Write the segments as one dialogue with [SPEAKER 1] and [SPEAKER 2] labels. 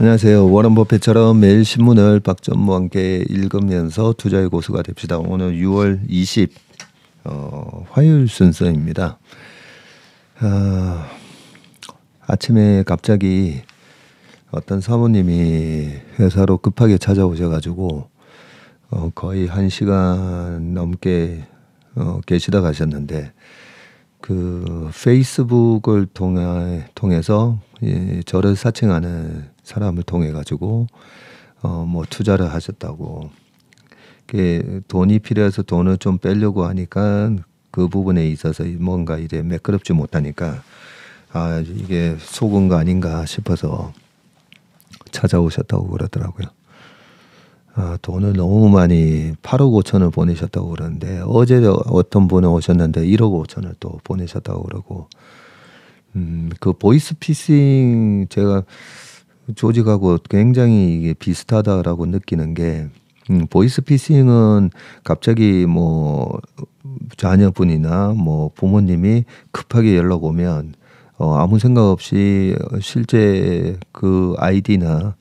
[SPEAKER 1] 안녕하세요. 워런 버핏처럼 매일 신문을 박전무와 함께 읽으면서 투자의 고수가 됩시다. 오늘 6월 20 화요일 순서입니다. 아침에 갑자기 어떤 사모님이 회사로 급하게 찾아오셔가지고 거의 1시간 넘게 계시다 가셨는데 그 페이스북을 통해서 저를 사칭하는 사람을 통해 가지고 뭐 투자를 하셨다고, 돈이 필요해서 돈을 좀 빼려고 하니까 그 부분에 있어서 뭔가 이제 매끄럽지 못하니까 이게 속은 거 아닌가 싶어서 찾아오셨다고 그러더라고요. 돈을 너무 많이 8억 5천을 보내셨다고 그러는데, 어제 어떤 분이 오셨는데 1억 5천을 또 보내셨다고 그러고, 그 보이스피싱 제가 조직하고 굉장히 이게 비슷하다라고 느끼는 게, 보이스피싱은 갑자기 뭐 자녀분이나 뭐 부모님이 급하게 연락 오면 아무 생각 없이 실제 그 아이디나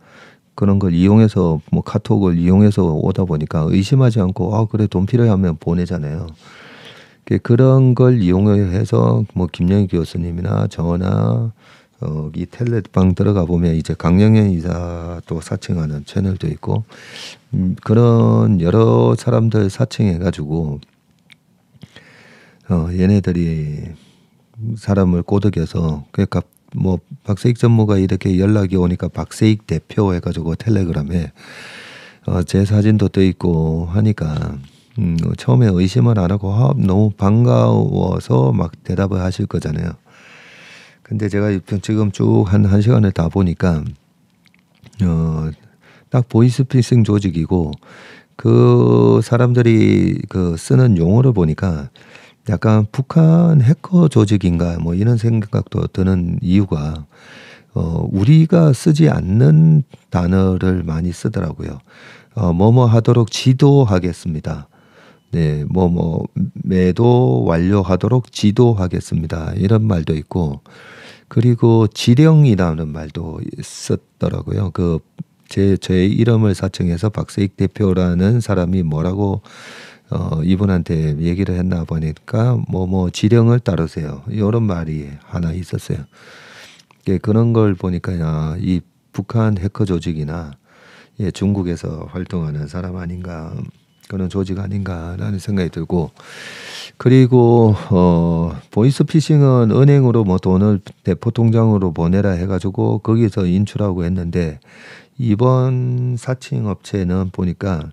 [SPEAKER 1] 그런 걸 이용해서, 뭐 카톡을 이용해서 오다 보니까 의심하지 않고 그래 돈 필요하면 보내잖아요. 그런 걸 이용해서 뭐 김영희 교수님이나 저나 이 텔레방 들어가 보면 이제 강영현 이사 또 사칭하는 채널도 있고, 그런 여러 사람들 사칭해가지고 얘네들이 사람을 꼬드겨서, 그러니까 뭐 박세익 전무가 이렇게 연락이 오니까 박세익 대표 해가지고 텔레그램에 제 사진도 떠 있고 하니까 처음에 의심을 안 하고 너무 반가워서 막 대답을 하실 거잖아요. 근데 제가 지금 쭉 한 1시간을 다 보니까 딱 보이스피싱 조직이고, 그 사람들이 그 쓰는 용어를 보니까 약간 북한 해커 조직인가 뭐 이런 생각도 드는 이유가, 우리가 쓰지 않는 단어를 많이 쓰더라고요. 뭐뭐 하도록 지도하겠습니다. 네, 매도 완료하도록 지도하겠습니다. 이런 말도 있고, 그리고 지령이라는 말도 썼더라고요. 제 이름을 사칭해서 박세익 대표라는 사람이 뭐라고 이분한테 얘기를 했나 보니까 지령을 따르세요, 이런 말이 하나 있었어요. 그런 걸 보니까 이 북한 해커 조직이나 중국에서 활동하는 사람 아닌가, 그런 조직 아닌가라는 생각이 들고, 그리고 보이스피싱은 은행으로 뭐 돈을 대포 통장으로 보내라 해가지고 거기서 인출하고 했는데, 이번 사칭 업체는 보니까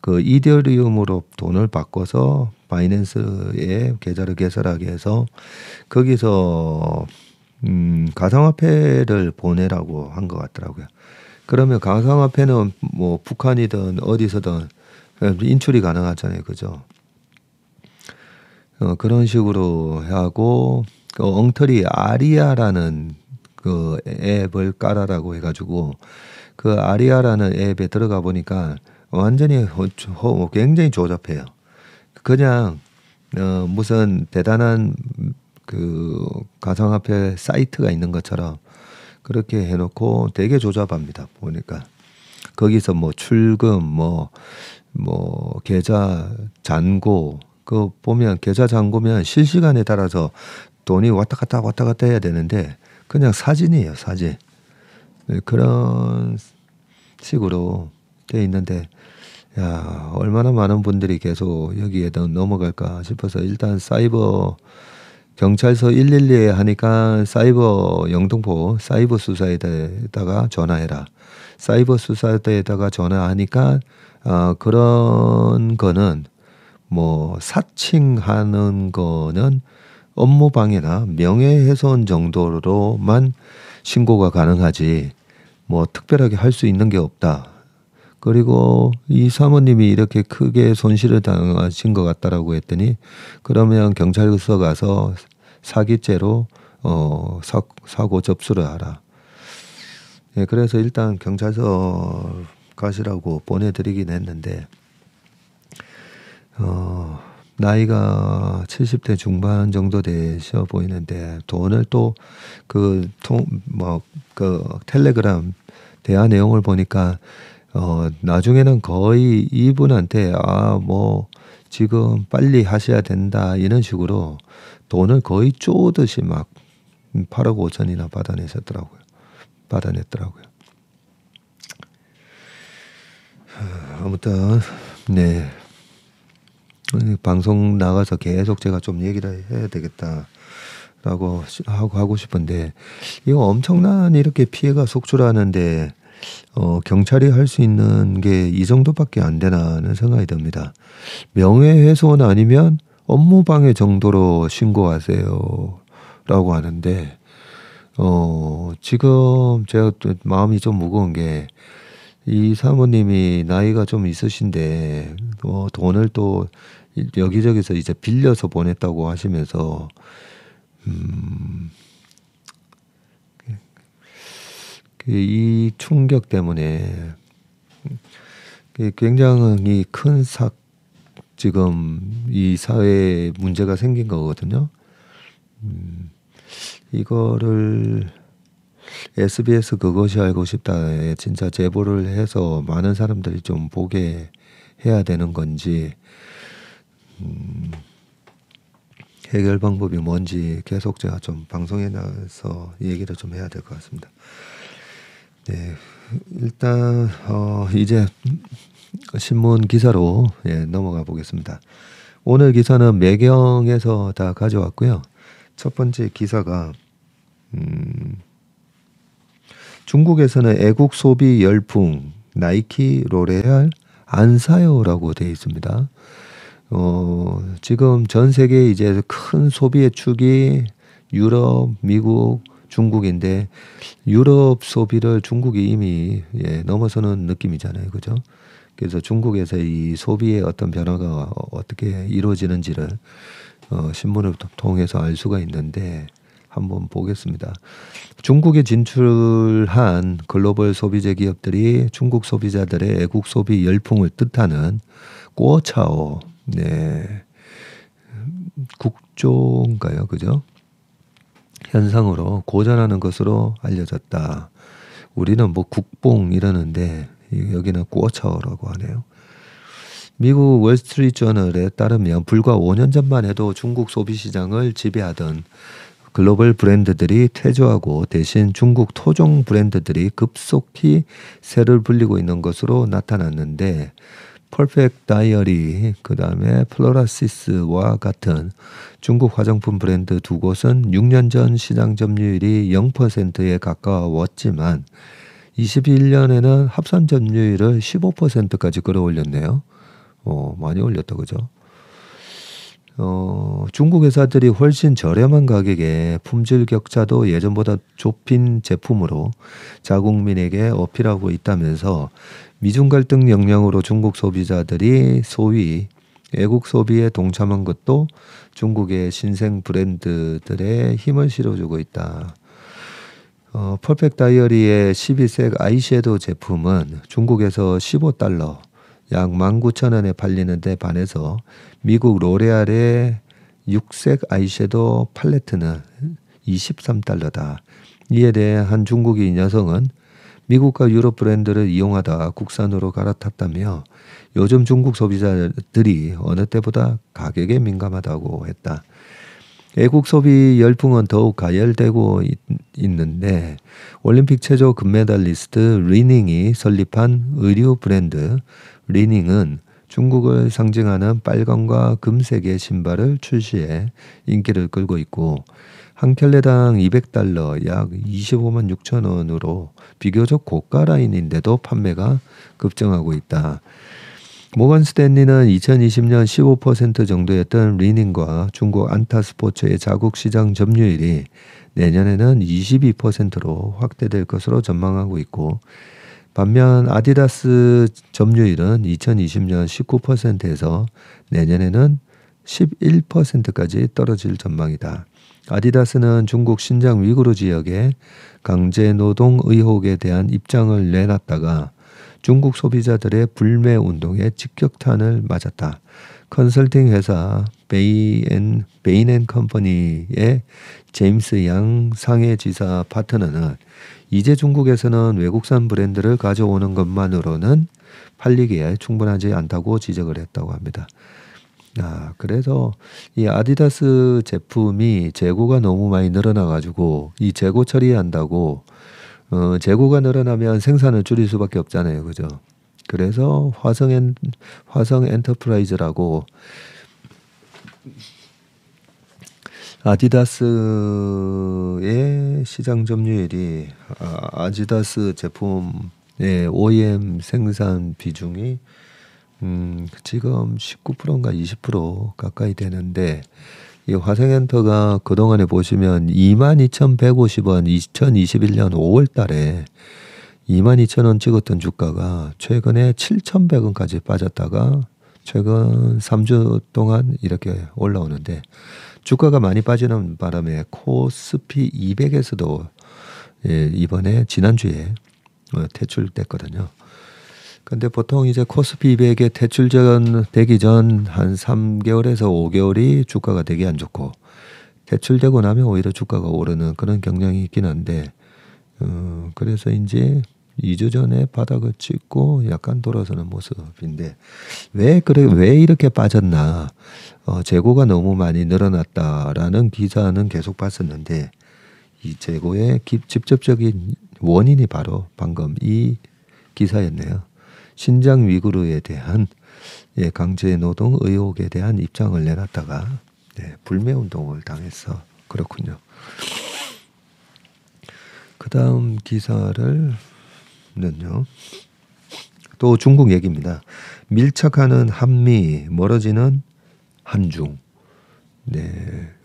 [SPEAKER 1] 그 이더리움으로 돈을 바꿔서 바이낸스에 계좌를 개설하게 해서 거기서 가상화폐를 보내라고 한 것 같더라고요. 그러면 가상화폐는 뭐 북한이든 어디서든 인출이 가능하잖아요, 그죠? 그런 식으로 하고, 엉터리 아리아라는 그 앱을 깔아라고 해가지고, 그 아리아라는 앱에 들어가 보니까 완전히 굉장히 조잡해요. 그냥 무슨 대단한 그 가상화폐 사이트가 있는 것처럼 그렇게 해놓고 되게 조잡합니다. 보니까 거기서 뭐 출금, 뭐 계좌 잔고, 그 보면 계좌 잔고면 실시간에 따라서 돈이 왔다 갔다 해야 되는데 그냥 사진이에요, 사진. 그런 식으로 돼 있는데, 얼마나 많은 분들이 계속 여기에 넘어갈까 싶어서, 일단 사이버 경찰서 112에 하니까 사이버 영등포 사이버 수사에다가 전화해라. 사이버 수사대에다가 전화하니까 그런 거는 뭐 사칭하는 거는 업무방해나 명예훼손 정도로만 신고가 가능하지 뭐 특별하게 할 수 있는 게 없다. 그리고 이 사모님이 이렇게 크게 손실을 당하신 것 같다라고 했더니, 그러면 경찰서 가서 사기죄로 사고 접수를 하라. 그래서 일단 경찰서 가시라고 보내드리긴 했는데, 나이가 70대 중반 정도 되셔 보이는데 돈을 또 텔레그램 대화 내용을 보니까 나중에는 거의 이분한테 뭐 지금 빨리 하셔야 된다 이런 식으로 돈을 거의 쪼듯이 막 8억 5천이나 받아냈더라고요. 아무튼 네, 방송 나가서 계속 제가 좀 얘기를 해야 되겠다라고 하고 싶은데, 이거 엄청난 이렇게 피해가 속출하는데 경찰이 할 수 있는 게 이 정도밖에 안 되나는 생각이 듭니다. 명예훼손 아니면 업무방해 정도로 신고하세요라고 하는데, 지금 제가 또 마음이 좀 무거운 게, 이 사모님이 나이가 좀 있으신데 돈을 또 여기저기서 이제 빌려서 보냈다고 하시면서 이 충격 때문에 굉장히 큰 지금 이 사회에 문제가 생긴 거거든요. 이거를 SBS 그것이 알고 싶다에 진짜 제보를 해서 많은 사람들이 좀 보게 해야 되는 건지, 해결 방법이 뭔지 계속 제가 좀 방송에 나와서 얘기를 좀 해야 될 것 같습니다. 네, 일단 이제 신문 기사로 넘어가 보겠습니다. 오늘 기사는 매경에서 다 가져왔고요. 첫 번째 기사가 중국에서는 애국 소비 열풍, 나이키, 로레알 안 사요라고 되어 있습니다. 지금 전 세계 이제 큰 소비의 축이 유럽, 미국, 중국인데, 유럽 소비를 중국이 이미 넘어서는 느낌이잖아요, 그죠? 그래서 중국에서 이 소비의 어떤 변화가 어떻게 이루어지는지를 신문을 통해서 알 수가 있는데, 한번 보겠습니다. 중국에 진출한 글로벌 소비재 기업들이 중국 소비자들의 애국 소비 열풍을 뜻하는 꼬차오, 국조인가요, 그죠? 현상으로 고전하는 것으로 알려졌다. 우리는 뭐 국뽕 이러는데 여기는 꼬차오라고 하네요. 미국 월스트리트저널에 따르면 불과 5년 전만 해도 중국 소비 시장을 지배하던 글로벌 브랜드들이 퇴조하고 대신 중국 토종 브랜드들이 급속히 세를 불리고 있는 것으로 나타났는데, 퍼펙트 다이어리, 그 다음에 플로라시스와 같은 중국 화장품 브랜드 두 곳은 6년 전 시장 점유율이 0%에 가까웠지만 21년에는 합산 점유율을 15%까지 끌어올렸네요. 많이 올렸다, 그죠? 중국 회사들이 훨씬 저렴한 가격에 품질 격차도 예전보다 좁힌 제품으로 자국민에게 어필하고 있다면서, 미중 갈등 영향으로 중국 소비자들이 소위 애국 소비에 동참한 것도 중국의 신생 브랜드들의 힘을 실어주고 있다. 퍼펙트 다이어리의 12색 아이섀도우 제품은 중국에서 $15, 약 19,000원에 팔리는 데 반해서 미국 로레알의 6색 아이섀도우 팔레트는 $23다. 이에 대해 한 중국인 여성은 미국과 유럽 브랜드를 이용하다 국산으로 갈아탔다며, 요즘 중국 소비자들이 어느 때보다 가격에 민감하다고 했다. 애국 소비 열풍은 더욱 가열되고 있는데, 올림픽 체조 금메달리스트 리닝이 설립한 의류 브랜드 리닝은 중국을 상징하는 빨강과 금색의 신발을 출시해 인기를 끌고 있고, 한 켤레당 $200, 약 25만 6천 원으로 비교적 고가 라인인데도 판매가 급증하고 있다. 모건 스탠리는 2020년 15% 정도였던 리닝과 중국 안타 스포츠의 자국 시장 점유율이 내년에는 22%로 확대될 것으로 전망하고 있고, 반면 아디다스 점유율은 2020년 19%에서 내년에는 11%까지 떨어질 전망이다. 아디다스는 중국 신장 위구르 지역의 강제노동 의혹에 대한 입장을 내놨다가 중국 소비자들의 불매 운동에 직격탄을 맞았다. 컨설팅 회사 베인 앤 컴퍼니의 제임스 양 상해지사 파트너는 이제 중국에서는 외국산 브랜드를 가져오는 것만으로는 팔리기에 충분하지 않다고 지적을 했다고 합니다. 그래서 이 아디다스 제품이 재고가 너무 많이 늘어나가지고 이 재고 처리한다고 재고가 늘어나면 생산을 줄일 수밖에 없잖아요, 그죠? 그래서 화성 엔터프라이즈라고 아디다스의 시장 점유율이 아디다스 제품의 OEM 생산 비중이 지금 19%인가 20% 가까이 되는데 이 화성엔터가 그동안에 보시면 22,150원 2021년 5월 달에 22,000원 찍었던 주가가 최근에 7,100원까지 빠졌다가 최근 3주 동안 이렇게 올라오는데 주가가 많이 빠지는 바람에 코스피 200에서도 이번에 지난주에 퇴출됐거든요. 근데 보통 이제 코스피 200에 되기 전 한 3개월에서 5개월이 주가가 되게 안 좋고 퇴출되고 나면 오히려 주가가 오르는 그런 경향이 있긴 한데 그래서 이제 2주 전에 바닥을 찍고 약간 돌아서는 모습인데 왜 이렇게 빠졌나 재고가 너무 많이 늘어났다라는 기사는 계속 봤었는데 이 재고의 직접적인 원인이 바로 방금 이 기사였네요. 신장 위구르에 대한 강제 노동 의혹에 대한 입장을 내놨다가 불매 운동을 당해서 그렇군요. 그 다음 기사를는요. 또 중국 얘기입니다. 밀착하는 한미, 멀어지는 한중.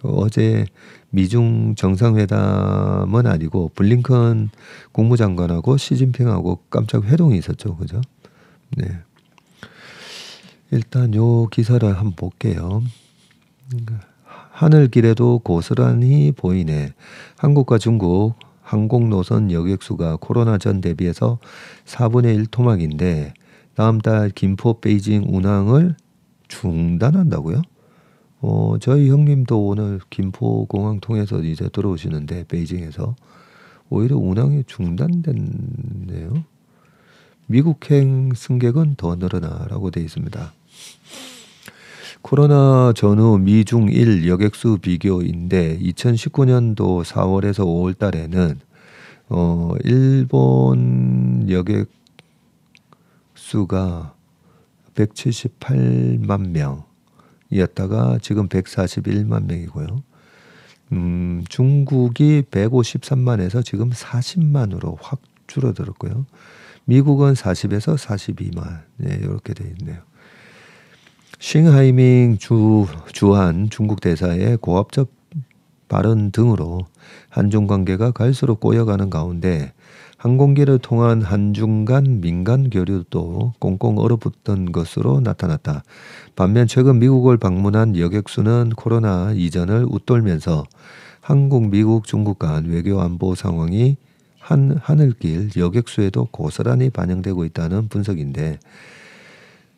[SPEAKER 1] 어제 미중 정상회담은 아니고 블링컨 국무장관하고 시진핑하고 깜짝 회동이 있었죠, 그죠? 일단 요 기사를 한번 볼게요. 하늘길에도 고스란히 보이네. 한국과 중국 항공노선 여객수가 코로나 전 대비해서 4분의 1 토막인데 다음 달 김포 베이징 운항을 중단한다고요? 저희 형님도 오늘 김포공항 통해서 이제 들어오시는데 베이징에서 오히려 운항이 중단됐네요. 미국행 승객은 더 늘어나라고 되어 있습니다. 코로나 전후 미중일 여객수 비교인데 2019년도 4월에서 5월 달에는 일본 여객수가 178만 명이었다가 지금 141만 명이고요. 중국이 153만에서 지금 40만으로 확 줄어들었고요. 미국은 40에서 42만 이렇게 되어 있네요. 싱하이밍 주한 중국 대사의 고압적 발언 등으로 한중 관계가 갈수록 꼬여가는 가운데 항공기를 통한 한중 간 민간 교류도 꽁꽁 얼어붙던 것으로 나타났다. 반면 최근 미국을 방문한 여객수는 코로나 이전을 웃돌면서 한국, 미국, 중국 간 외교 안보 상황이 하늘길 여객수에도 고스란히 반영되고 있다는 분석인데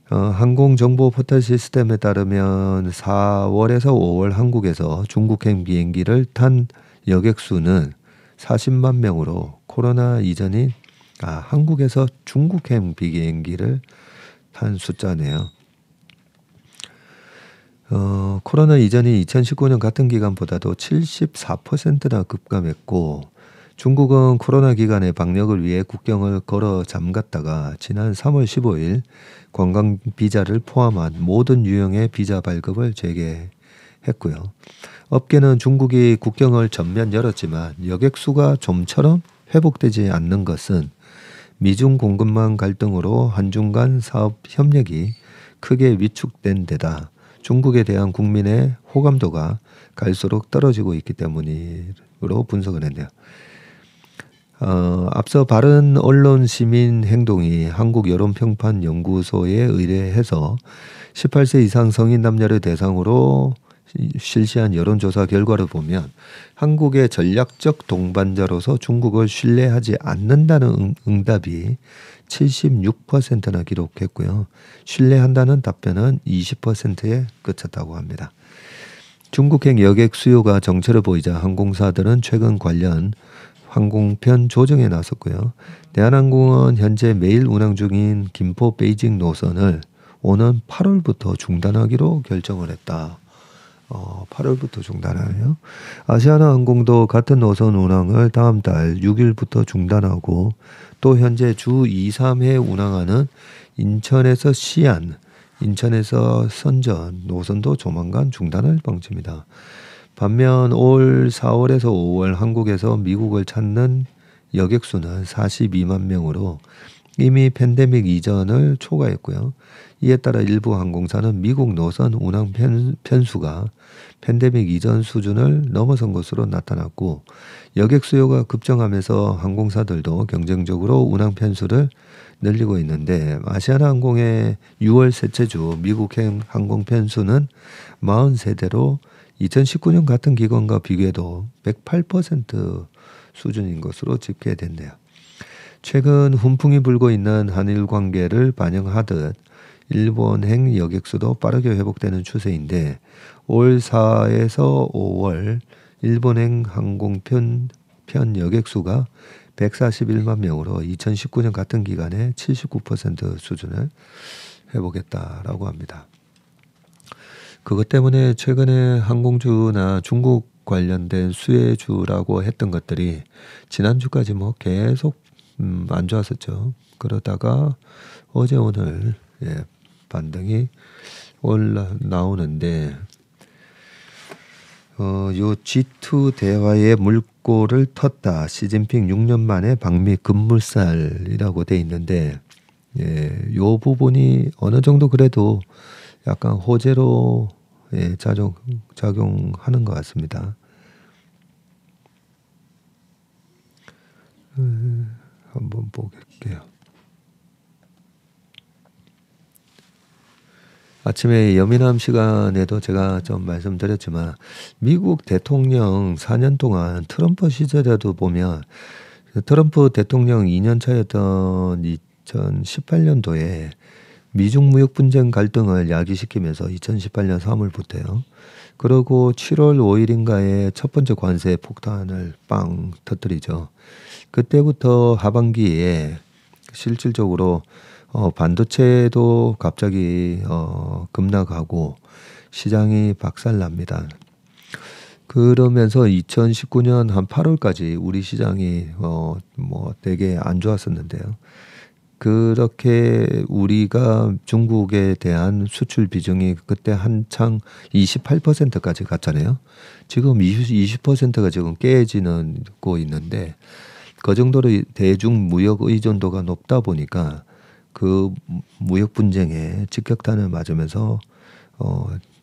[SPEAKER 1] 항공정보 포털 시스템에 따르면 4월에서 5월 한국에서 중국행 비행기를 탄 여객수는 40만 명으로 코로나 이전인 한국에서 중국행 비행기를 탄 숫자네요. 코로나 이전인 2019년 같은 기간보다도 74%나 급감했고 중국은 코로나 기간에 방역을 위해 국경을 걸어 잠갔다가 지난 3월 15일 관광 비자를 포함한 모든 유형의 비자 발급을 재개했고요. 업계는 중국이 국경을 전면 열었지만 여객수가 좀처럼 회복되지 않는 것은 미중 공급망 갈등으로 한중 간 사업 협력이 크게 위축된 데다 중국에 대한 국민의 호감도가 갈수록 떨어지고 있기 때문으로 분석을 했네요. 앞서 바른 언론 시민 행동이 한국 여론평판 연구소에 의뢰해서 18세 이상 성인 남녀를 대상으로 실시한 여론조사 결과를 보면 한국의 전략적 동반자로서 중국을 신뢰하지 않는다는 응답이 76%나 기록했고요. 신뢰한다는 답변은 20%에 그쳤다고 합니다. 중국행 여객 수요가 정체를 보이자 항공사들은 최근 관련 항공편 조정에 나섰고요. 대한항공은 현재 매일 운항 중인 김포 베이징 노선을 오는 8월부터 중단하기로 결정을 했다. 8월부터 중단하네요. 아시아나항공도 같은 노선 운항을 다음 달 6일부터 중단하고 또 현재 주 2, 3회 운항하는 인천에서 시안, 인천에서 선전 노선도 조만간 중단할 방침이다. 반면 올 4월에서 5월 한국에서 미국을 찾는 여객수는 42만 명으로 이미 팬데믹 이전을 초과했고요. 이에 따라 일부 항공사는 미국 노선 운항 편수가 팬데믹 이전 수준을 넘어선 것으로 나타났고 여객 수요가 급증하면서 항공사들도 경쟁적으로 운항 편수를 늘리고 있는데 아시아나항공의 6월 셋째 주 미국행 항공 편수는 43대로 2019년 같은 기간과 비교해도 108% 수준인 것으로 집계됐네요. 최근 훈풍이 불고 있는 한일 관계를 반영하듯 일본행 여객수도 빠르게 회복되는 추세인데 올 4에서 5월 일본행 항공편 여객수가 141만 명으로 2019년 같은 기간에 79% 수준을 회복했다라고 합니다. 그것 때문에 최근에 항공주나 중국 관련된 수혜주라고 했던 것들이 지난주까지 계속 안 좋았었죠. 그러다가 어제 오늘 반등이 나오는데 요 G2 대화의 물꼬를 텄다. 시진핑 6년 만에 방미 급물살이라고 돼 있는데 요 부분이 어느 정도 그래도 약간 호재로 작용하는 것 같습니다. 한번 보겠게요. 아침에 여민함 시간에도 제가 좀 말씀드렸지만 미국 대통령 4년 동안 트럼프 시절에도 보면 트럼프 대통령 2년 차였던 2018년도에 미중 무역 분쟁 갈등을 야기시키면서 2018년 3월부터요. 그리고 7월 5일인가에 첫 번째 관세 폭탄을 빵 터뜨리죠. 그때부터 하반기에 실질적으로 반도체도 갑자기 급락하고 시장이 박살납니다. 그러면서 2019년 한 8월까지 우리 시장이 되게 안 좋았었는데요. 그렇게 우리가 중국에 대한 수출 비중이 그때 한창 28%까지 갔잖아요. 지금 20%가 지금 깨지고 있는데 그 정도로 대중 무역 의존도가 높다 보니까 그 무역 분쟁에 직격탄을 맞으면서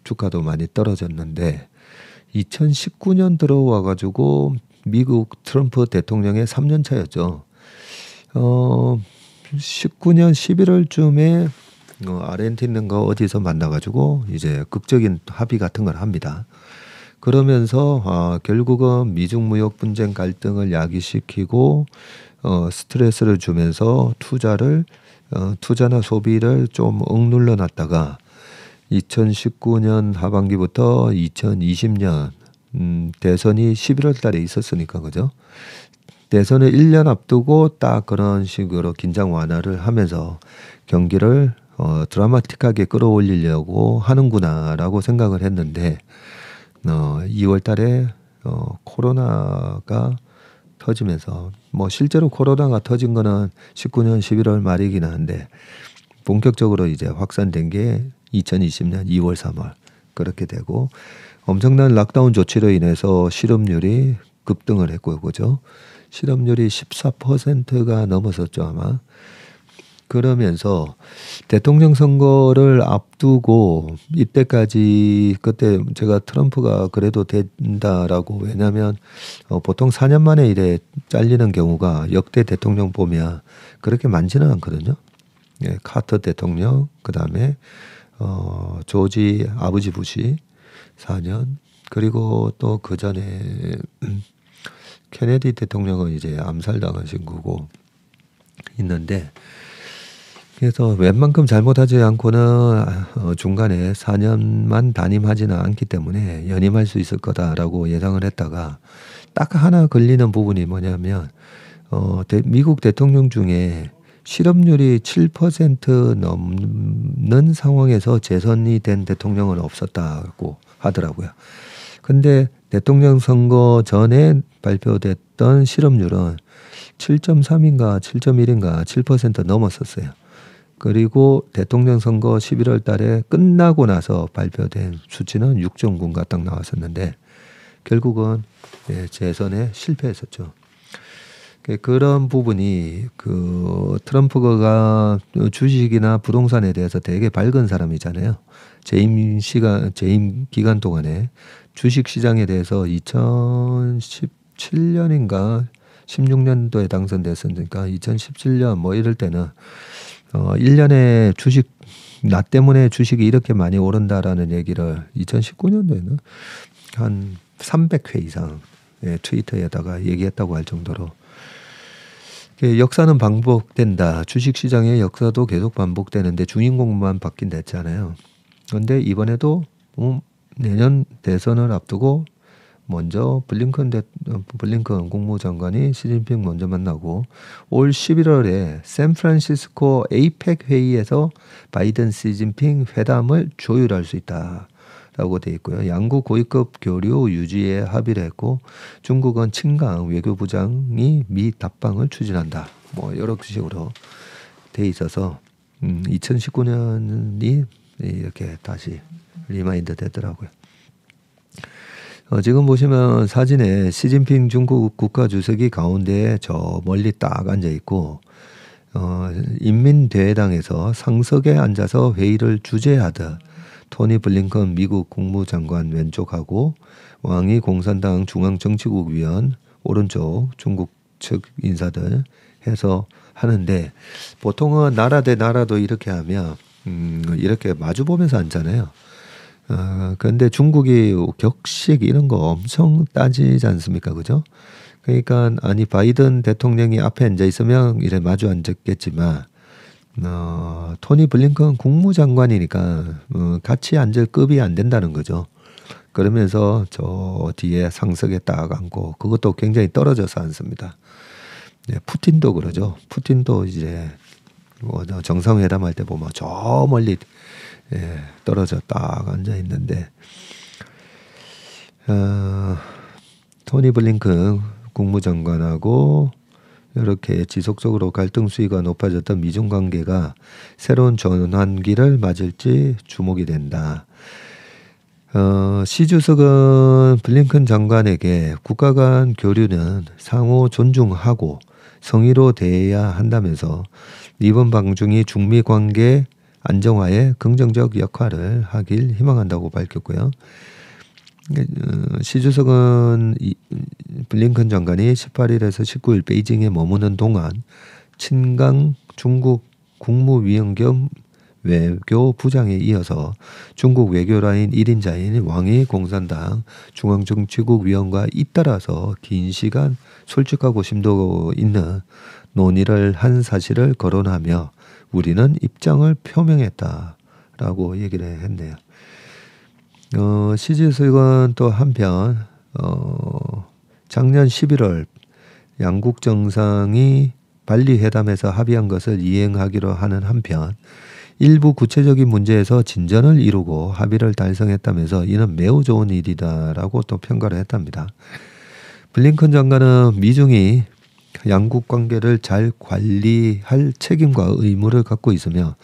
[SPEAKER 1] 주가도 많이 떨어졌는데 2019년 들어와 가지고 미국 트럼프 대통령의 3년 차였죠. 19년 11월쯤에 아르헨티나가 어디서 만나가지고 이제 극적인 합의 같은 걸 합니다. 그러면서 결국은 미중 무역 분쟁 갈등을 야기시키고 스트레스를 주면서 투자나 소비를 좀 억눌러 놨다가 2019년 하반기부터 2020년 대선이 11월 달에 있었으니까 그죠? 대선을 1년 앞두고 딱 그런 식으로 긴장 완화를 하면서 경기를 드라마틱하게 끌어올리려고 하는구나라고 생각을 했는데 2월 달에 코로나가 터지면서 실제로 코로나가 터진 거는 19년 11월 말이긴 한데 본격적으로 이제 확산된 게 2020년 2월 3월 그렇게 되고 엄청난 락다운 조치로 인해서 실업률이 급등을 했고 그죠? 실업률이 14%가 넘었었죠 아마. 그러면서 대통령 선거를 앞두고 이때까지 그때 제가 트럼프가 그래도 된다라고 왜냐하면 보통 4년 만에 이래 잘리는 경우가 역대 대통령 보면 그렇게 많지는 않거든요. 카터 대통령 그다음에 조지 아버지 부시 4년. 그리고 또 그 전에 케네디 대통령은 이제 암살당하신 거고 있는데, 그래서 웬만큼 잘못하지 않고는 중간에 4년만 단임하지는 않기 때문에 연임할 수 있을 거다라고 예상을 했다가 딱 하나 걸리는 부분이 뭐냐면 미국 대통령 중에 실업률이 7% 넘는 상황에서 재선이 된 대통령은 없었다고 하더라고요. 근데 대통령 선거 전에 발표됐던 실업률은 7.3인가 7.1인가 7% 넘었었어요. 그리고 대통령 선거 11월 달에 끝나고 나서 발표된 수치는 6.9인가 딱 나왔었는데 결국은 재선에 실패했었죠. 그런 부분이 트럼프가 주식이나 부동산에 대해서 되게 밝은 사람이잖아요. 재임 기간 동안에 주식 시장에 대해서 2017년인가 16년도에 당선됐으니까 2017년 뭐 이럴 때는 1년에 나 때문에 주식이 이렇게 많이 오른다라는 얘기를 2019년도에는 한 300회 이상 트위터에다가 얘기했다고 할 정도로 역사는 반복된다. 주식시장의 역사도 계속 반복되는데 주인공만 바뀐댔잖아요. 그런데 이번에도 내년 대선을 앞두고 먼저 블링컨 국무장관이 시진핑 먼저 만나고 올 11월에 샌프란시스코 에이펙 회의에서 바이든 시진핑 회담을 조율할 수 있다라고 돼 있고요. 양국 고위급 교류 유지에 합의를 했고 중국은 친강 외교부장이 미 답방을 추진한다. 뭐 여러 식으로 돼 있어서 2019년이 이렇게 다시 리마인드 되더라고요. 지금 보시면 사진에 시진핑 중국 국가주석이 가운데에 저 멀리 딱 앉아 있고 인민대회당에서 상석에 앉아서 회의를 주재하듯 토니 블링컨 미국 국무장관 왼쪽하고 왕이 공산당 중앙정치국 위원 오른쪽 중국 측 인사들 해서 하는데 보통은 나라 대 나라도 이렇게 하면 이렇게 마주 보면서 앉잖아요. 그런데 중국이 격식 이런 거 엄청 따지지 않습니까? 그죠? 그러니까 아니 바이든 대통령이 앞에 앉아 있으면 이래 마주 앉았겠지만 토니 블링컨 국무장관이니까 같이 앉을 급이 안 된다는 거죠. 그러면서 저 뒤에 상석에 딱 앉고 그것도 굉장히 떨어져서 앉습니다. 네, 푸틴도 그러죠. 푸틴도 이제 뭐 정상회담 할 때 보면 저 멀리 떨어져 딱 앉아 있는데 토니 블링컨 국무장관하고 이렇게 지속적으로 갈등 수위가 높아졌던 미중 관계가 새로운 전환기를 맞을지 주목이 된다. 시 주석은 블링컨 장관에게 국가 간 교류는 상호 존중하고 성의로 대해야 한다면서 이번 방중이 중미 관계 안정화에 긍정적 역할을 하길 희망한다고 밝혔고요. 시 주석은 블링컨 장관이 18일에서 19일 베이징에 머무는 동안 친강 중국 국무위원 겸 외교부장에 이어서 중국 외교라인 1인자인 왕이 공산당 중앙정치국 위원과 잇따라서 긴 시간 솔직하고 심도 있는 논의를 한 사실을 거론하며 우리는 입장을 표명했다라고 얘기를 했네요. 시 주석은 또 한편 작년 11월 양국 정상이 발리 회담에서 합의한 것을 이행하기로 하는 한편 일부 구체적인 문제에서 진전을 이루고 합의를 달성했다면서 이는 매우 좋은 일이다라고 또 평가를 했답니다. 블링컨 장관은 미중이 양국 관계를 잘 관리할 책임과 의무를 갖고 있으며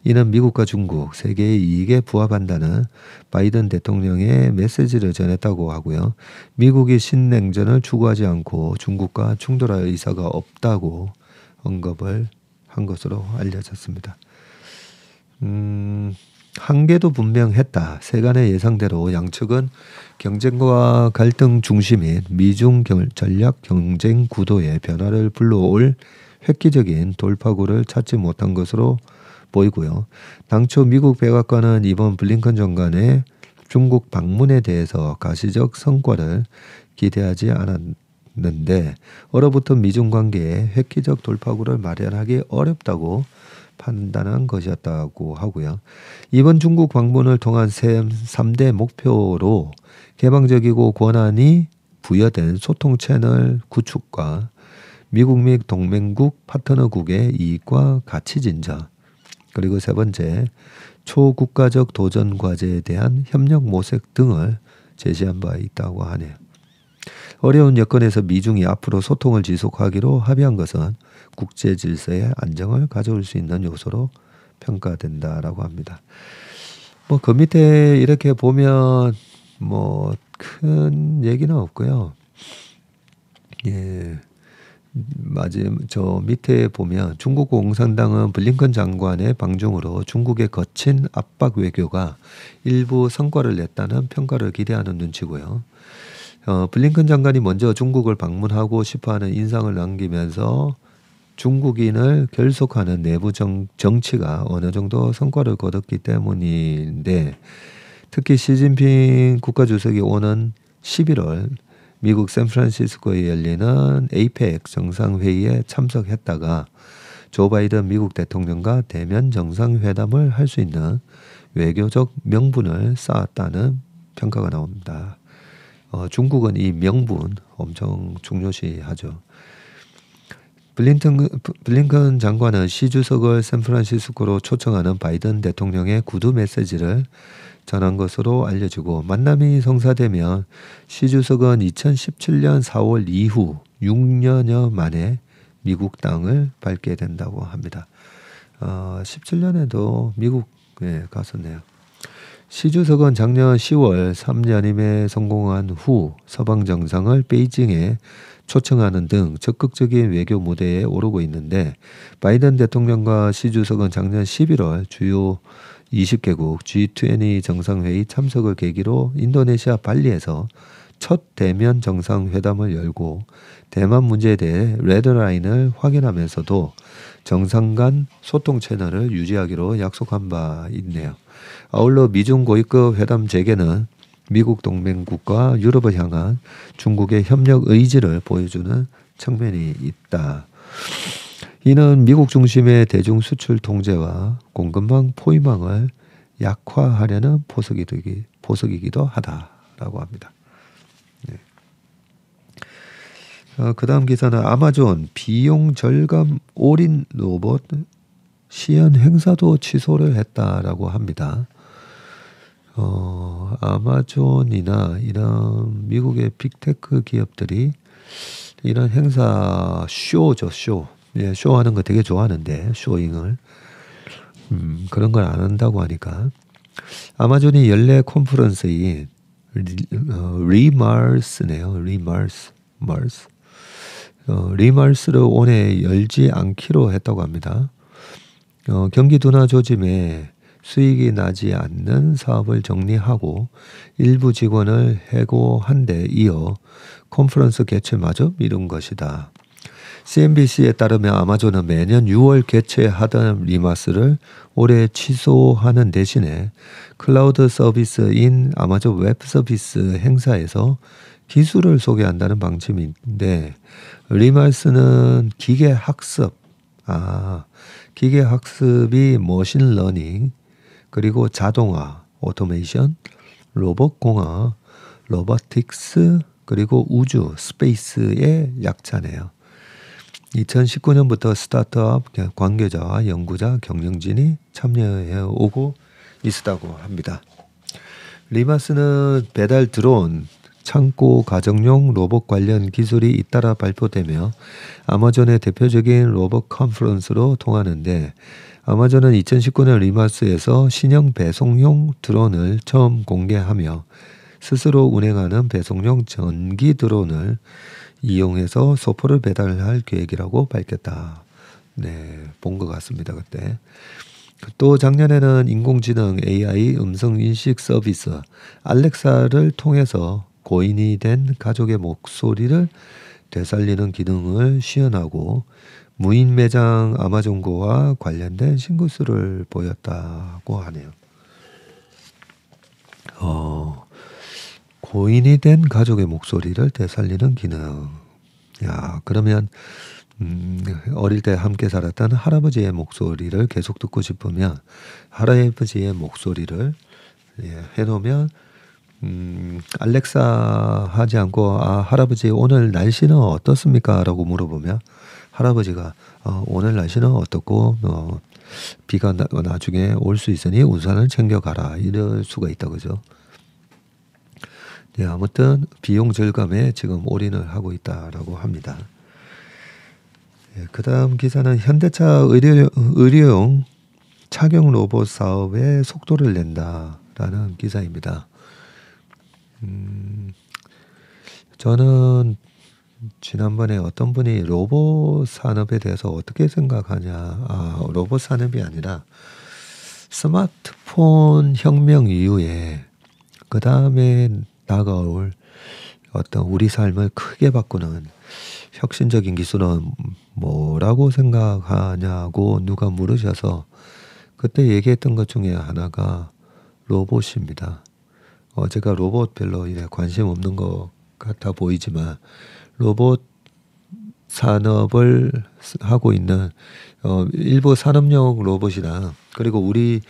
[SPEAKER 1] 이는 미국과 중국, 세계의 이익에 부합한다는 바이든 대통령의 메시지를 전했다고 하고요. 미국이 신냉전을 추구하지 않고 중국과 충돌할 의사가 없다고 언급을 한 것으로 알려졌습니다. 한계도 분명했다. 세간의 예상대로 양측은 경쟁과 갈등 중심인 미중 전략 경쟁 구도의 변화를 불러올 획기적인 돌파구를 찾지 못한 것으로 보이고요. 당초 미국 백악관은 이번 블링컨 장관의 중국 방문에 대해서 가시적 성과를 기대하지 않았는데 얼어붙은 미중 관계에 획기적 돌파구를 마련하기 어렵다고 판단한 것이었다고 하고요. 이번 중국 방문을 통한 3대 목표로 개방적이고 권한이 부여된 소통 채널 구축과 미국 및 동맹국 파트너국의 이익과 가치 진전, 그리고 세 번째, 초국가적 도전 과제에 대한 협력 모색 등을 제시한 바 있다고 하네요. 어려운 여건에서 미중이 앞으로 소통을 지속하기로 합의한 것은 국제 질서의 안정을 가져올 수 있는 요소로 평가된다라고 합니다. 뭐 그 밑에 이렇게 보면 뭐 큰 얘기는 없고요. 예. 저 밑에 보면 중국 공산당은 블링컨 장관의 방중으로 중국의 거친 압박 외교가 일부 성과를 냈다는 평가를 기대하는 눈치고요. 블링컨 장관이 먼저 중국을 방문하고 싶어하는 인상을 남기면서 중국인을 결속하는 내부 정치가 어느 정도 성과를 거뒀기 때문인데, 특히 시진핑 국가주석이 오는 11월 미국 샌프란시스코에 열리는 에이펙 정상회의에 참석했다가 조 바이든 미국 대통령과 대면 정상회담을 할 수 있는 외교적 명분을 쌓았다는 평가가 나옵니다. 중국은 이 명분 엄청 중요시하죠. 블링컨 장관은 시 주석을 샌프란시스코로 초청하는 바이든 대통령의 구두 메시지를 전한 것으로 알려지고, 만남이 성사되면 시 주석은 2017년 4월 이후 6년여 만에 미국 땅을 밟게 된다고 합니다. 17년에도 미국에 갔었네요. 시 주석은 작년 10월 3연임에 성공한 후 서방 정상을 베이징에 초청하는 등 적극적인 외교 무대에 오르고 있는데, 바이든 대통령과 시 주석은 작년 11월 주요 20개국 G20 정상회의 참석을 계기로 인도네시아 발리에서 첫 대면 정상회담을 열고 대만 문제에 대해 레드라인을 확인하면서도 정상 간 소통 채널을 유지하기로 약속한 바 있네요. 아울러 미중 고위급 회담 재개는 미국 동맹국과 유럽을 향한 중국의 협력 의지를 보여주는 측면이 있다. 이는 미국 중심의 대중 수출 통제와 공급망 포위망을 약화하려는 포석이기도 하다라고 합니다. 네. 그 다음 기사는 아마존 비용 절감 올인 로봇 시연 행사도 취소를 했다라고 합니다. 아마존이나 이런 미국의 빅테크 기업들이 이런 행사 쇼죠, 쇼. 예, 쇼하는 거 되게 좋아하는데, 쇼잉을. 그런 걸 안 한다고 하니까. 아마존이 연례 컨퍼런스인 리마rs네요. 리마rs를 올해 열지 않기로 했다고 합니다. 경기 둔화 조짐에 수익이 나지 않는 사업을 정리하고 일부 직원을 해고한 데 이어 컨퍼런스 개최마저 미룬 것이다. CNBC에 따르면 아마존은 매년 6월 개최하던 리마스를 올해 취소하는 대신에 클라우드 서비스인 아마존 웹 서비스 행사에서 기술을 소개한다는 방침인데, 리마스는 기계학습이 머신러닝, 그리고 자동화, 오토메이션, 로봇공학, 로보틱스, 그리고 우주, 스페이스의 약자네요. 2019년부터 스타트업 관계자와 연구자, 경영진이 참여해 오고 있다고 합니다. 리마스는 배달 드론, 창고 가정용 로봇 관련 기술이 잇따라 발표되며 아마존의 대표적인 로봇 컨퍼런스로 통하는데, 아마존은 2019년 리마스에서 신형 배송용 드론을 처음 공개하며 스스로 운행하는 배송용 전기 드론을 이용해서 소포를 배달할 계획이라고 밝혔다. 네, 본 것 같습니다, 그때. 또 작년에는 인공지능 AI 음성인식 서비스 알렉사를 통해서 고인이 된 가족의 목소리를 되살리는 기능을 시연하고 무인 매장 아마존고와 관련된 신기술을 보였다고 하네요. 어, 고인이 된 가족의 목소리를 되살리는 기능. 야, 그러면 어릴 때 함께 살았던 할아버지의 목소리를 계속 듣고 싶으면 할아버지의 목소리를 해놓으면 알렉사 하지 않고 할아버지 오늘 날씨는 어떻습니까? 라고 물어보면 할아버지가 오늘 날씨는 어떻고 비가 나중에 올 수 있으니 우산을 챙겨가라 이럴 수가 있다 그죠? 네, 아무튼 비용 절감에 지금 올인을 하고 있다라고 합니다. 네, 그 다음 기사는 현대차 의료용 착용 로봇 사업에 속도를 낸다라는 기사입니다. 저는 지난번에 어떤 분이 로봇 산업에 대해서 어떻게 생각하냐, 로봇 산업이 아니라 스마트폰 혁명 이후에 그 다음에 다가올 어떤 우리 삶을 크게 바꾸는 혁신적인 기술은 뭐라고 생각하냐고 누가 물으셔서 그때 얘기했던 것 중에 하나가 로봇입니다. 제가 로봇 별로 관심 없는 것 같아 보이지만 로봇 산업을 하고 있는 일부 산업용 로봇이랑 그리고 우리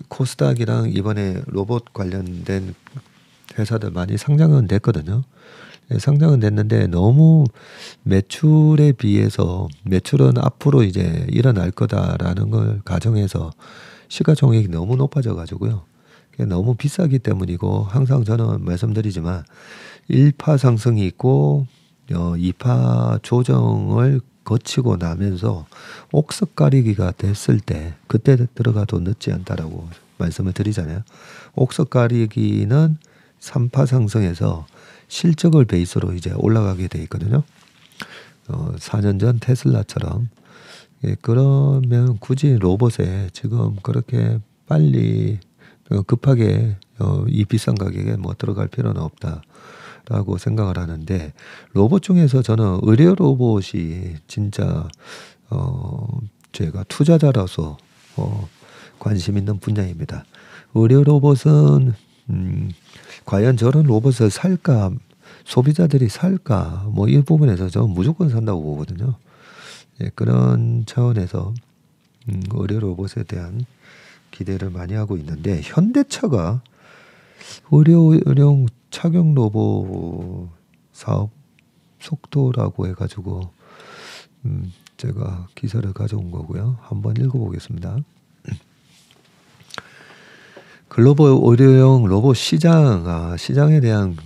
[SPEAKER 1] 코스닥이랑 이번에 로봇 관련된 회사들 많이 상장은 됐거든요. 상장은 됐는데 너무 매출에 비해서 매출은 앞으로 이제 일어날 거다라는 걸 가정해서 시가총액이 너무 높아져 가지고요. 너무 비싸기 때문이고 항상 저는 말씀드리지만 1파 상승이 있고 2파 조정을 거치고 나면서 옥석 가리기가 됐을 때 그때 들어가도 늦지 않다라고 말씀을 드리잖아요. 옥석 가리기는 3파 상승에서 실적을 베이스로 이제 올라가게 돼 있거든요. 4년 전 테슬라처럼. 그러면 굳이 로봇에 지금 그렇게 빨리 급하게 이 비싼 가격에 들어갈 필요는 없다라고 생각을 하는데 로봇 중에서 저는 의료 로봇이 진짜 제가 투자자라서 관심 있는 분야입니다. 의료 로봇은 과연 저런 로봇을 살까 소비자들이 살까 이 부분에서 저는 무조건 산다고 보거든요. 그런 차원에서 의료 로봇에 대한 기대를 많이 하고 있는데 현대차가 의료용 착용 로봇 사업 속도라고 해가지고 제가 기사를 가져온 거고요. 한번 읽어보겠습니다. 글로벌 의료용 로봇 시장, 시장에 대한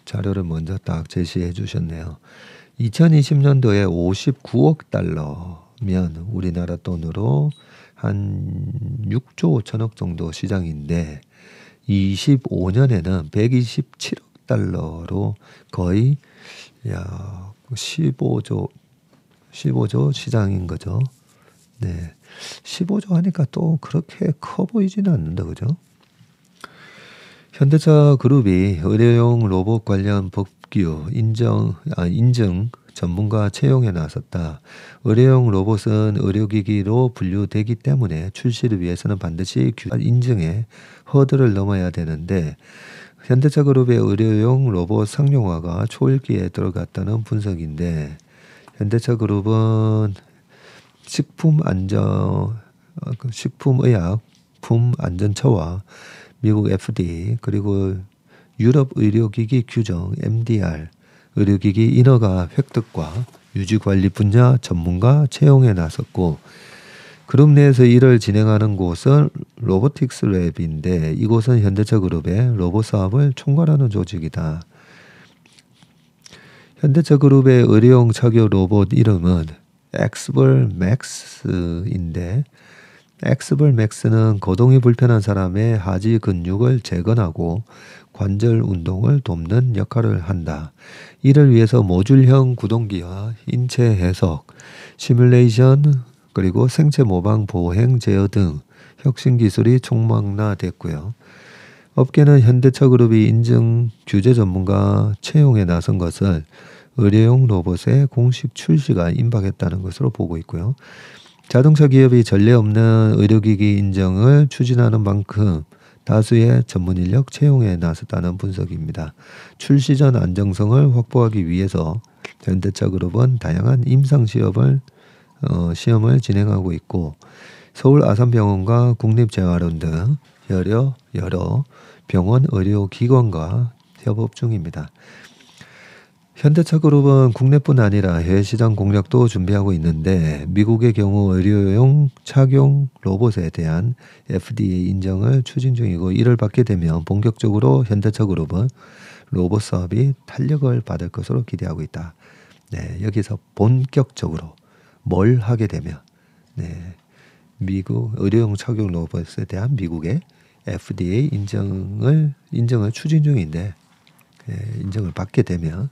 [SPEAKER 1] 자료를 먼저 딱 제시해 주셨네요. 2020년도에 59억 달러면 우리나라 돈으로 한 6조 5천억 정도 시장인데 25년에는 127억 달러로 거의 15조 시장인 거죠. 네. 15조 하니까 또 그렇게 커 보이지는 않는다. 그죠? 현대차 그룹이 의료용 로봇 관련 법규 인증 전문가 채용에 나섰다. 의료용 로봇은 의료기기로 분류되기 때문에 출시를 위해서는 반드시 인증의 허들을 넘어야 되는데 현대차 그룹의 의료용 로봇 상용화가 초일기에 들어갔다는 분석인데 현대차 그룹은 식품의약품안전처와 미국 FDA 그리고 유럽 의료기기 규정 MDR 의료기기 인허가 획득과 유지관리 분야 전문가 채용에 나섰고 그룹 내에서 일을 진행하는 곳은 로보틱스 랩인데 이곳은 현대차 그룹의 로봇 사업을 총괄하는 조직이다. 현대차 그룹의 의료용 착용 로봇 이름은 엑스벌 맥스인데 엑스벌 맥스는 거동이 불편한 사람의 하지 근육을 재건하고 관절 운동을 돕는 역할을 한다. 이를 위해서 모듈형 구동기와 인체 해석, 시뮬레이션 그리고 생체 모방 보행 제어 등 혁신 기술이 총망라됐고요. 업계는 현대차 그룹이 인증 규제 전문가 채용에 나선 것을 의료용 로봇의 공식 출시가 임박했다는 것으로 보고 있고요. 자동차 기업이 전례 없는 의료기기 인증을 추진하는 만큼 다수의 전문 인력 채용에 나섰다는 분석입니다. 출시 전 안정성을 확보하기 위해서 현대차 그룹은 다양한 임상 시험을 진행하고 있고 서울 아산병원과 국립재활원 등 여러 병원 의료기관과 협업 중입니다. 현대차 그룹은 국내뿐 아니라 해외 시장 공략도 준비하고 있는데 미국의 경우 의료용 착용 로봇에 대한 FDA 인정을 추진 중이고 이를 받게 되면 본격적으로 현대차 그룹은 로봇 사업이 탄력을 받을 것으로 기대하고 있다. 네, 여기서 본격적으로 뭘 하게 되면 미국 의료용 착용 로봇에 대한 미국의 FDA 인정을 추진 중인데 인정을 받게 되면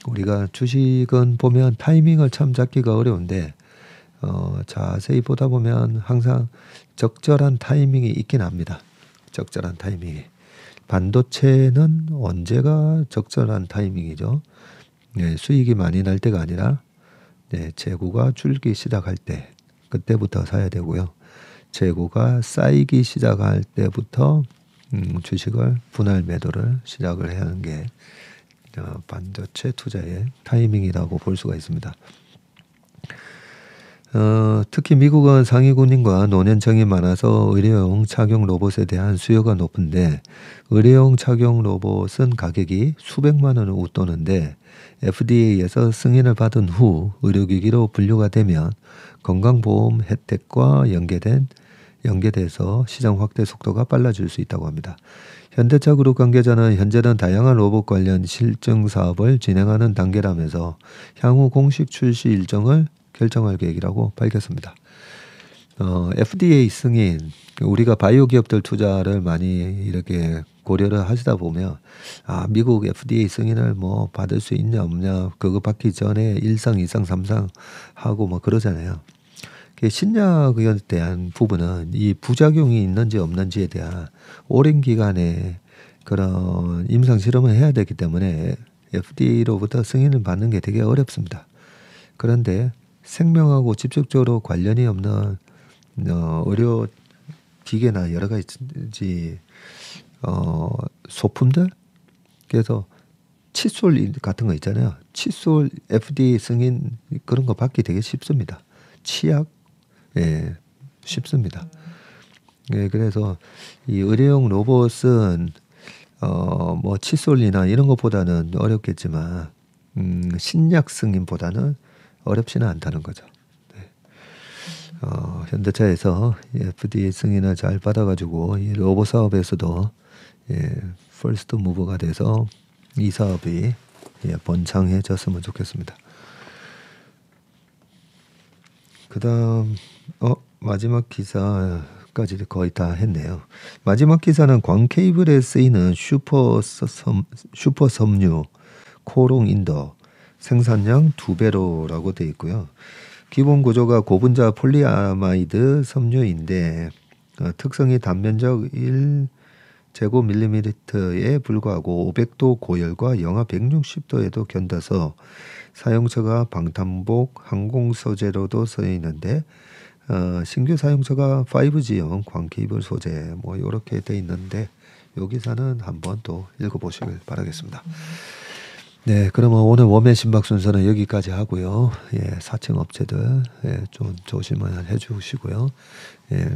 [SPEAKER 1] 우리가 주식은 보면 타이밍을 참 잡기가 어려운데 자세히 보다 보면 항상 적절한 타이밍이 있긴 합니다. 적절한 타이밍이. 반도체는 언제가 적절한 타이밍이죠? 수익이 많이 날 때가 아니라 재고가 줄기 시작할 때 그때부터 사야 되고요. 재고가 쌓이기 시작할 때부터 주식을 분할 매도를 시작을 해야 하는 게 반도체 투자의 타이밍이라고 볼 수가 있습니다. 특히 미국은 상위 군인과 노년층이 많아서 의료용 착용 로봇에 대한 수요가 높은데 의료용 착용 로봇은 가격이 수백만 원을 웃도는데 FDA에서 승인을 받은 후 의료기기로 분류가 되면 건강보험 혜택과 연계돼서 시장 확대 속도가 빨라질 수 있다고 합니다. 현대차 그룹 관계자는 현재는 다양한 로봇 관련 실증 사업을 진행하는 단계라면서 향후 공식 출시 일정을 결정할 계획이라고 밝혔습니다. FDA 승인, 우리가 바이오 기업들 투자를 많이 이렇게 고려를 하시다 보면 미국 FDA 승인을 뭐 받을 수 있냐 없냐 그거 받기 전에 1상, 2상, 3상 하고 뭐 그러잖아요. 신약에 대한 부분은 이 부작용이 있는지 없는지에 대한 오랜 기간에 그런 임상 실험을 해야 되기 때문에 FDA로부터 승인을 받는 게 되게 어렵습니다. 그런데 생명하고 직접적으로 관련이 없는 의료 기계나 여러 가지 소품들, 그래서 칫솔 같은 거 있잖아요. 칫솔 FDA 승인 그런 거 받기 되게 쉽습니다. 치약 쉽습니다. 그래서 이 의료용 로봇은 뭐 칫솔이나 이런 것보다는 어렵겠지만 신약 승인보다는 어렵지는 않다는 거죠. 현대차에서 FDA 승인을 잘 받아가지고 이 로봇 사업에서도 퍼스트 무버가 돼서 이 사업이 번창해졌으면 좋겠습니다. 그다음 마지막 기사까지 거의 다 했네요. 마지막 기사는 광 케이블에 쓰이는 슈퍼 섬유 코롱 인더 생산량 2배로라고 되어 있고요. 기본 구조가 고분자 폴리아마이드 섬유인데 특성이 단면적 1제곱밀리미터에 불과하고 500도 고열과 영하 160도에도 견뎌서 사용처가 방탄복, 항공 소재로도 쓰여 있는데 신규 사용처가 5G용 광 케이블 소재 뭐 이렇게 돼 있는데 이 기사는 한번 또 읽어보시길 바라겠습니다. 네, 그러면 오늘 웜의 신박 순서는 여기까지 하고요. 4층 업체들 좀 조심을 해주시고요.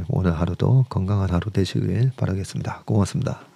[SPEAKER 1] 오늘 하루도 건강한 하루 되시길 바라겠습니다. 고맙습니다.